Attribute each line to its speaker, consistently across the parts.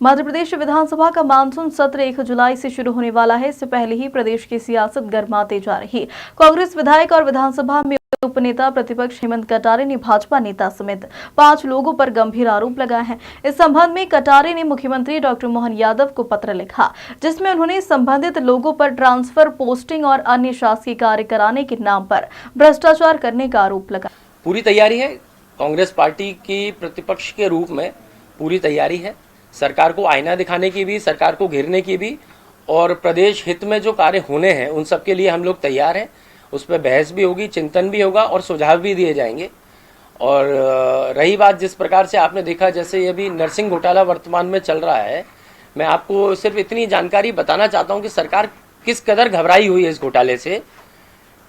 Speaker 1: मध्य प्रदेश विधानसभा का मानसून सत्र 1 जुलाई से शुरू होने वाला है। इससे पहले ही प्रदेश की सियासत गर्माते जा रही। कांग्रेस विधायक और विधानसभा में उपनेता प्रतिपक्ष हेमंत कटारे ने भाजपा नेता समेत 5 लोगों पर गंभीर आरोप लगाए हैं। इस संबंध में कटारे ने मुख्यमंत्री डॉक्टर मोहन यादव को पत्र लिखा, जिसमें उन्होंने संबंधित लोगों पर ट्रांसफर, पोस्टिंग और अन्य शासकीय कार्य कराने के नाम पर भ्रष्टाचार करने का आरोप लगाया।
Speaker 2: पूरी तैयारी है। कांग्रेस पार्टी की प्रतिपक्ष के रूप में पूरी तैयारी है। सरकार को आईना दिखाने की भी, सरकार को घेरने की भी, और प्रदेश हित में जो कार्य होने हैं उन सब के लिए हम लोग तैयार हैं। उस पर बहस भी होगी, चिंतन भी होगा और सुझाव भी दिए जाएंगे। और रही बात जिस प्रकार से आपने देखा, जैसे ये भी नर्सिंग घोटाला वर्तमान में चल रहा है, मैं आपको सिर्फ इतनी जानकारी बताना चाहता हूं कि सरकार किस कदर घबराई हुई है इस घोटाले से।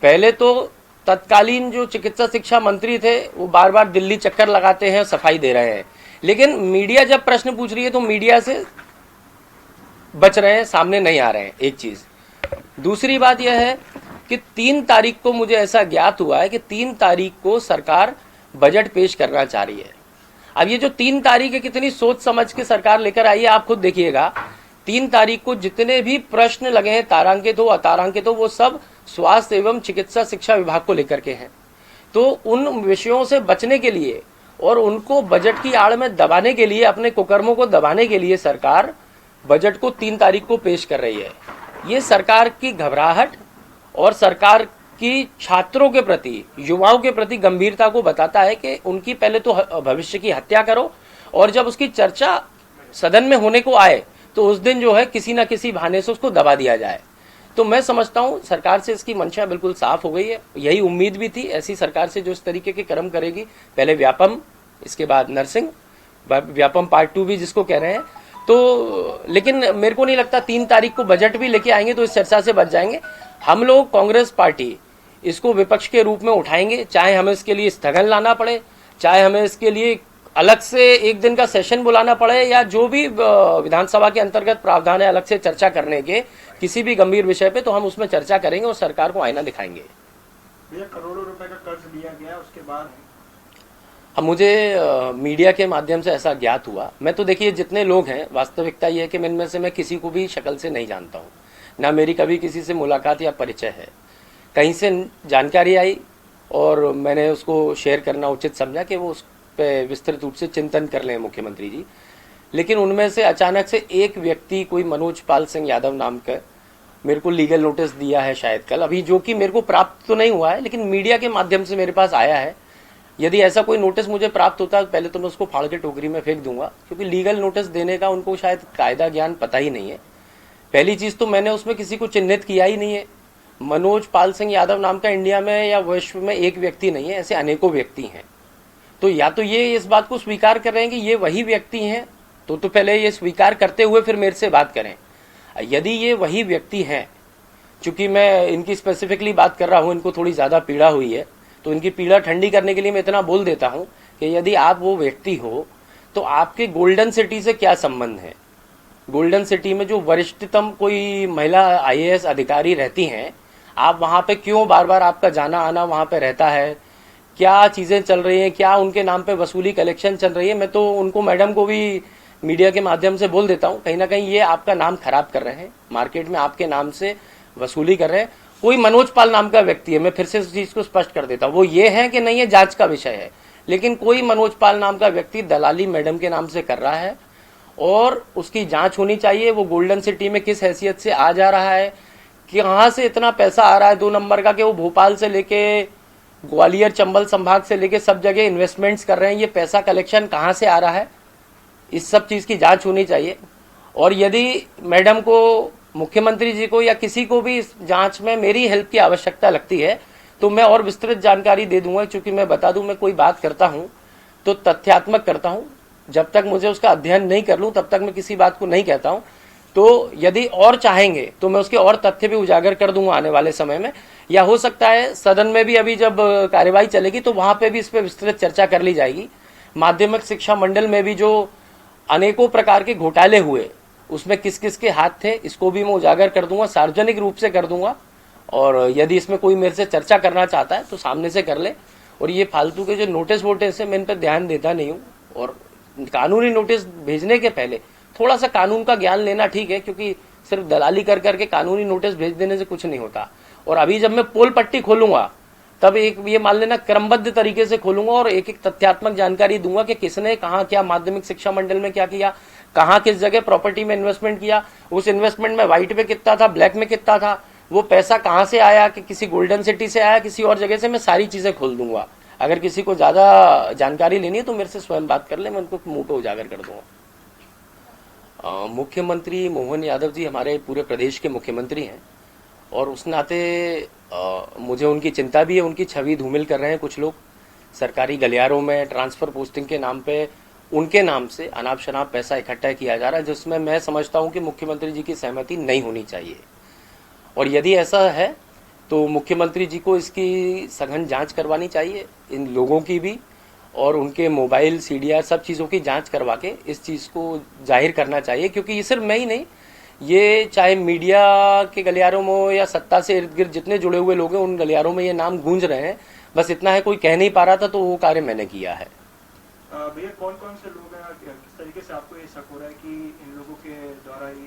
Speaker 2: पहले तो तत्कालीन जो चिकित्सा शिक्षा मंत्री थे वो बार बार दिल्ली चक्कर लगाते हैं, सफाई दे रहे हैं, लेकिन मीडिया जब प्रश्न पूछ रही है तो मीडिया से बच रहे हैं, सामने नहीं आ रहे हैं। एक चीज। दूसरी बात यह है कि 3 तारीख को मुझे ऐसा ज्ञात हुआ है कि 3 तारीख को सरकार बजट पेश करना चाह रही है। अब ये जो 3 तारीख है, कितनी सोच समझ के सरकार लेकर आई है, आप खुद देखिएगा। 3 तारीख को जितने भी प्रश्न लगे हैं, तारांकित हो अतारांकित हो, वो सब स्वास्थ्य एवं चिकित्सा शिक्षा विभाग को लेकर के हैं। तो उन विषयों से बचने के लिए और उनको बजट की आड़ में दबाने के लिए, अपने कुकर्मों को दबाने के लिए सरकार बजट को 3 तारीख को पेश कर रही है। ये सरकार की घबराहट और सरकार की छात्रों के प्रति, युवाओं के प्रति गंभीरता को बताता है कि उनकी पहले तो भविष्य की हत्या करो, और जब उसकी चर्चा सदन में होने को आए तो उस दिन जो है किसी ना किसी बहाने से उसको दबा दिया जाए। तो मैं समझता हूं सरकार से इसकी मंशा बिल्कुल साफ हो गई है। यही उम्मीद भी थी ऐसी सरकार से, जो इस तरीके के कर्म करेगी। पहले व्यापम, इसके बाद नर्सिंग, व्यापम पार्ट 2 भी जिसको कह रहे हैं। तो लेकिन मेरे को नहीं लगता 3 तारीख को बजट भी लेके आएंगे तो इस चर्चा से बच जाएंगे। हम लोग कांग्रेस पार्टी इसको विपक्ष के रूप में उठाएंगे, चाहे हमें इसके लिए स्थगन लाना पड़े, चाहे हमें इसके लिए अलग से 1 दिन का सेशन बुलाना पड़े, या जो भी विधानसभा के अंतर्गत प्रावधान है अलग से चर्चा करने के किसी भी गंभीर विषय पे, तो हम उसमें चर्चा करेंगे और सरकार को आईना दिखाएंगे।
Speaker 3: भैया, करोड़ों रुपए का कर्ज लिया गया, उसके बाद
Speaker 2: अब मुझे मीडिया के माध्यम से ऐसा ज्ञात हुआ। मैं तो देखिए, जितने लोग हैं, वास्तविकता ये है कि इनमें से मैं किसी को भी शक्ल से नहीं जानता हूँ, ना मेरी कभी किसी से मुलाकात या परिचय है। कहीं से जानकारी आई और मैंने उसको शेयर करना उचित समझा कि वो उस पर विस्तृत रूप से चिंतन कर लें मुख्यमंत्री जी। लेकिन उनमें से अचानक से एक व्यक्ति, कोई मनोज पाल सिंह यादव नाम का, मेरे को लीगल नोटिस दिया है शायद कल, अभी जो कि मेरे को प्राप्त तो नहीं हुआ है, लेकिन मीडिया के माध्यम से मेरे पास आया है। यदि ऐसा कोई नोटिस मुझे प्राप्त होता है, पहले तो मैं उसको फाड़ के टोकरी में फेंक दूंगा, क्योंकि लीगल नोटिस देने का उनको शायद कायदा ज्ञान पता ही नहीं है। पहली चीज तो मैंने उसमें किसी को चिन्हित किया ही नहीं है। मनोज पाल सिंह यादव नाम का इंडिया में या विश्व में एक व्यक्ति नहीं है, ऐसे अनेकों व्यक्ति हैं। तो या तो ये इस बात को स्वीकार कर रहे हैं कि ये वही व्यक्ति हैं, तो पहले ये स्वीकार करते हुए फिर मेरे से बात करें। यदि ये वही व्यक्ति हैं, चूंकि मैं इनकी स्पेसिफिकली बात कर रहा हूं, इनको थोड़ी ज्यादा पीड़ा हुई है, तो इनकी पीड़ा ठंडी करने के लिए मैं इतना बोल देता हूं कि यदि आप वो व्यक्ति हो तो आपके गोल्डन सिटी से क्या संबंध है। गोल्डन सिटी में जो वरिष्ठतम कोई महिला IAS अधिकारी रहती हैं, आप वहां पे क्यों बार बार आपका जाना आना वहां पे रहता है, क्या चीजें चल रही हैं, क्या उनके नाम पे वसूली कलेक्शन चल रही है। मैं तो उनको, मैडम को भी मीडिया के माध्यम से बोल देता हूं, कहीं ना कहीं ये आपका नाम खराब कर रहे हैं, मार्केट में आपके नाम से वसूली कर रहे हैं। कोई मनोज पाल नाम का व्यक्ति है, मैं फिर से इस चीज को स्पष्ट कर देता हूं, वो ये है कि नहीं है जांच का विषय है, लेकिन कोई मनोज पाल नाम का व्यक्ति दलाली मैडम के नाम से कर रहा है और उसकी जांच होनी चाहिए। वो गोल्डन सिटी में किस हैसियत से आ जा रहा है, कहां से इतना पैसा आ रहा है 2 नंबर का, कि वो भोपाल से लेके ग्वालियर, चंबल संभाग से लेके सब जगह इन्वेस्टमेंट्स कर रहे हैं। ये पैसा कलेक्शन कहां से आ रहा है, इस सब चीज की जांच होनी चाहिए। और यदि मैडम को, मुख्यमंत्री जी को या किसी को भी इस जांच में मेरी हेल्प की आवश्यकता लगती है तो मैं और विस्तृत जानकारी दे दूंगा। क्योंकि मैं बता दूं, मैं कोई बात करता हूं तो तथ्यात्मक करता हूं, जब तक मुझे उसका अध्ययन नहीं कर लूं तब तक मैं किसी बात को नहीं कहता हूं। तो यदि और चाहेंगे तो मैं उसके और तथ्य भी उजागर कर दूंगा आने वाले समय में, या हो सकता है सदन में भी अभी जब कार्यवाही चलेगी तो वहां पे भी इस पर विस्तृत चर्चा कर ली जाएगी। माध्यमिक शिक्षा मंडल में भी जो अनेकों प्रकार के घोटाले हुए, उसमें किस किस के हाथ थे, इसको भी मैं उजागर कर दूंगा, सार्वजनिक रूप से कर दूंगा। और यदि इसमें कोई मेरे से चर्चा करना चाहता है तो सामने से कर ले। और ये फालतू के जो नोटिस वोटिस है, मैं इन पर ध्यान देता नहीं हूँ, और कानूनी नोटिस भेजने के पहले थोड़ा सा कानून का ज्ञान लेना ठीक है, क्योंकि सिर्फ दलाली कर करके कानूनी नोटिस भेज देने से कुछ नहीं होता। और अभी जब मैं पोल पट्टी खोलूंगा तब एक ये मान लेना क्रमबद्ध तरीके से खोलूंगा और एक एक तथ्यात्मक जानकारी दूंगा कि किसने कहाँ क्या माध्यमिक शिक्षा मंडल में क्या किया, कहाँ किस जगह प्रॉपर्टी में इन्वेस्टमेंट किया, उस इन्वेस्टमेंट में व्हाइट पे कितना था, ब्लैक में कितना था, वो पैसा कहाँ से आया, कि किसी गोल्डन सिटी से आया, किसी और जगह से, मैं सारी चीजें खोल दूंगा। अगर किसी को ज्यादा जानकारी लेनी है तो मेरे से स्वयं बात कर ले, मैं उनको मुंह पे उजागर कर दूंगा। मुख्यमंत्री मोहन यादव जी हमारे पूरे प्रदेश के मुख्यमंत्री हैं और उस नाते मुझे उनकी चिंता भी है। उनकी छवि धूमिल कर रहे हैं कुछ लोग, सरकारी गलियारों में ट्रांसफर पोस्टिंग के नाम पे उनके नाम से अनाप शनाप पैसा इकट्ठा किया जा रहा है, जिसमें मैं समझता हूं कि मुख्यमंत्री जी की सहमति नहीं होनी चाहिए। और यदि ऐसा है तो मुख्यमंत्री जी को इसकी सघन जांच करवानी चाहिए, इन लोगों की भी, और उनके मोबाइल सीडीआर सब चीज़ों की जांच करवा के इस चीज़ को जाहिर करना चाहिए। क्योंकि ये सिर्फ मैं ही नहीं, ये चाहे मीडिया के गलियारों में हो या सत्ता से इर्द गिर्द जितने जुड़े हुए लोग हैं उन गलियारों में ये नाम गूंज रहे हैं। बस इतना है, कोई कह नहीं पा रहा था तो वो कार्य मैंने किया है।
Speaker 3: भैया कौन कौन से लोग हैं, किस तरीके से आपको ये शक हो रहा है कि इन लोगों के द्वारा ही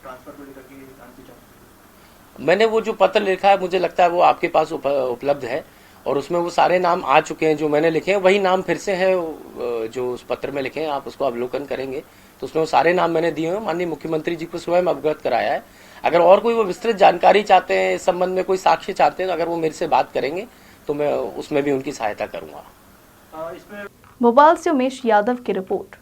Speaker 3: ट्रांसफर को लेकर के जानती जाए?
Speaker 2: मैंने वो जो पत्र लिखा है मुझे लगता है वो आपके पास उपलब्ध है और उसमें वो सारे नाम आ चुके हैं जो मैंने लिखे हैं, वही नाम फिर से हैं जो उस पत्र में लिखे हैं। आप उसको अवलोकन करेंगे तो उसमें वो सारे नाम मैंने दिए हैं, माननीय मुख्यमंत्री जी को स्वयं अवगत कराया है। अगर और कोई वो विस्तृत जानकारी चाहते हैं, इस संबंध में कोई साक्ष्य चाहते हैं, तो अगर वो मेरे से बात करेंगे तो मैं उसमें भी उनकी सहायता करूंगा।
Speaker 3: इसमें
Speaker 1: भोपाल से उमेश यादव की रिपोर्ट।